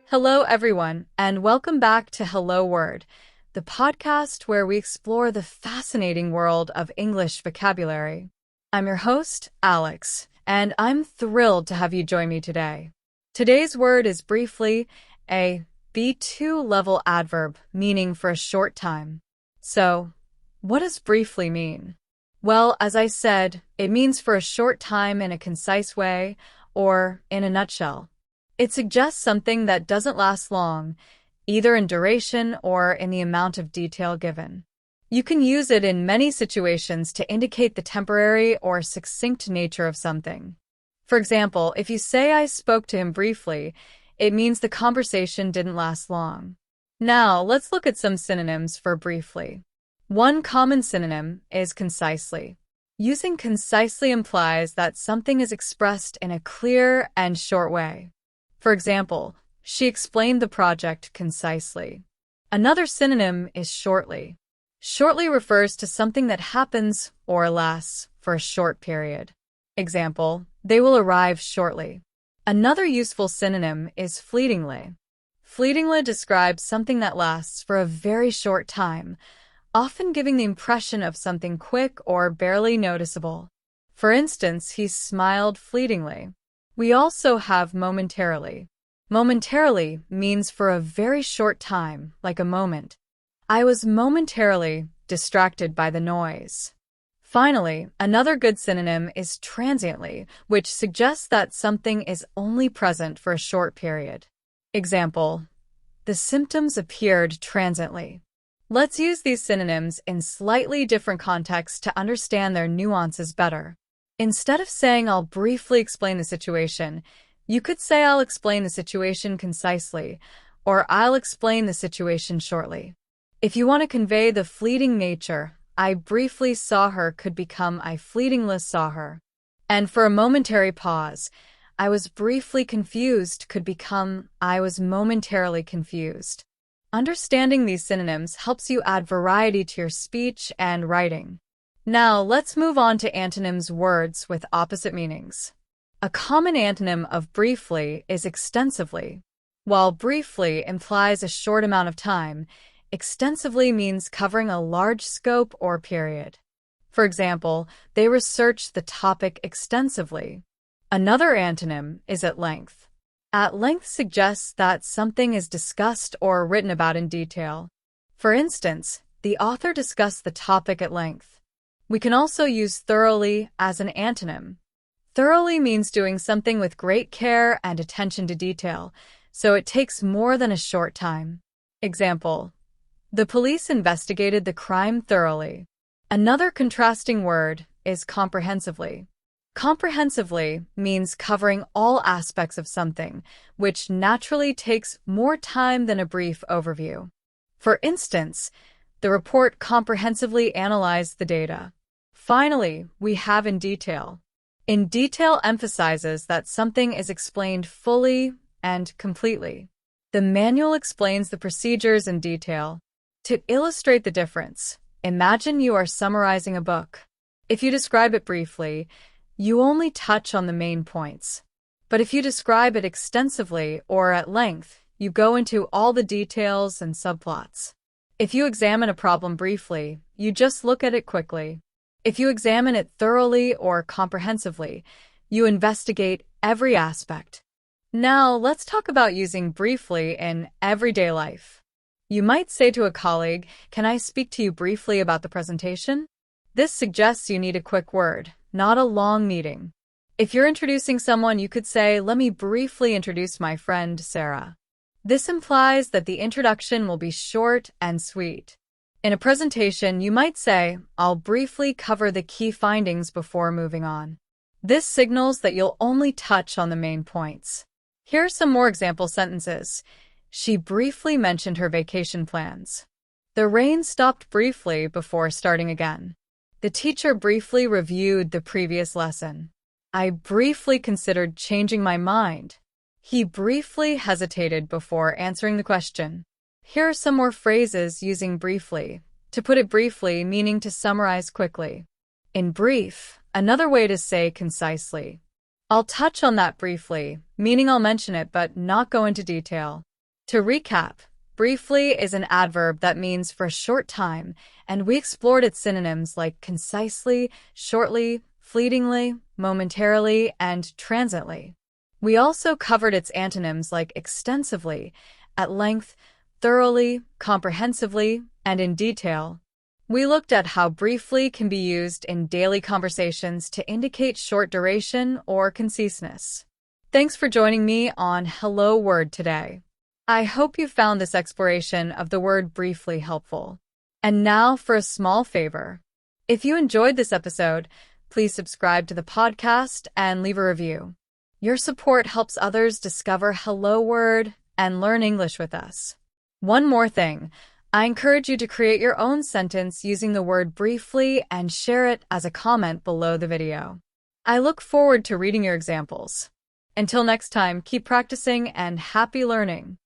Hello, everyone, and welcome back to Hello Word, the podcast where we explore the fascinating world of English vocabulary. I'm your host, Alex, and I'm thrilled to have you join me today. Today's word is briefly a B2 level adverb meaning for a short time. So, what does briefly mean? Well, as I said, it means for a short time in a concise way or in a nutshell. It suggests something that doesn't last long, either in duration or in the amount of detail given. You can use it in many situations to indicate the temporary or succinct nature of something. For example, if you say I spoke to him briefly, it means the conversation didn't last long. Now, let's look at some synonyms for briefly. One common synonym is concisely. Using concisely implies that something is expressed in a clear and short way. For example, she explained the project concisely. Another synonym is shortly. Shortly refers to something that happens or lasts for a short period. Example, they will arrive shortly. Another useful synonym is fleetingly. Fleetingly describes something that lasts for a very short time, often giving the impression of something quick or barely noticeable. For instance, he smiled fleetingly. We also have momentarily. Momentarily means for a very short time, like a moment. I was momentarily distracted by the noise. Finally, another good synonym is transiently, which suggests that something is only present for a short period. Example, the symptoms appeared transiently. Let's use these synonyms in slightly different contexts to understand their nuances better. Instead of saying I'll briefly explain the situation, you could say I'll explain the situation concisely, or I'll explain the situation shortly. If you want to convey the fleeting nature, I briefly saw her could become I fleetingly saw her. And for a momentary pause, I was briefly confused could become I was momentarily confused. Understanding these synonyms helps you add variety to your speech and writing. Now, let's move on to antonyms, words with opposite meanings. A common antonym of briefly is extensively. While briefly implies a short amount of time, extensively means covering a large scope or period. For example, they researched the topic extensively. Another antonym is at length. At length suggests that something is discussed or written about in detail. For instance, the author discussed the topic at length. We can also use thoroughly as an antonym. Thoroughly means doing something with great care and attention to detail, so it takes more than a short time. Example, the police investigated the crime thoroughly. Another contrasting word is comprehensively. Comprehensively means covering all aspects of something, which naturally takes more time than a brief overview. For instance, the report comprehensively analyzed the data. Finally, we have in detail. In detail emphasizes that something is explained fully and completely. The manual explains the procedures in detail. To illustrate the difference, imagine you are summarizing a book. If you describe it briefly, you only touch on the main points. But if you describe it extensively or at length, you go into all the details and subplots. If you examine a problem briefly, you just look at it quickly. If you examine it thoroughly or comprehensively, you investigate every aspect. Now, let's talk about using briefly in everyday life. You might say to a colleague, "Can I speak to you briefly about the presentation?" This suggests you need a quick word, not a long meeting. If you're introducing someone, you could say, "Let me briefly introduce my friend, Sarah." This implies that the introduction will be short and sweet. In a presentation, you might say, "I'll briefly cover the key findings before moving on." This signals that you'll only touch on the main points. Here are some more example sentences. She briefly mentioned her vacation plans. The rain stopped briefly before starting again. The teacher briefly reviewed the previous lesson. I briefly considered changing my mind. He briefly hesitated before answering the question. Here are some more phrases using briefly. To put it briefly, meaning to summarize quickly. In brief, another way to say concisely. I'll touch on that briefly, meaning I'll mention it but not go into detail. To recap, briefly is an adverb that means for a short time, and we explored its synonyms like concisely, shortly, fleetingly, momentarily, and transiently. We also covered its antonyms like extensively, at length, thoroughly, comprehensively, and in detail. We looked at how briefly can be used in daily conversations to indicate short duration or conciseness. Thanks for joining me on Hello Word today. I hope you found this exploration of the word briefly helpful. And now for a small favor. If you enjoyed this episode, please subscribe to the podcast and leave a review. Your support helps others discover Hello Word and learn English with us. One more thing, I encourage you to create your own sentence using the word briefly and share it as a comment below the video. I look forward to reading your examples. Until next time, keep practicing and happy learning.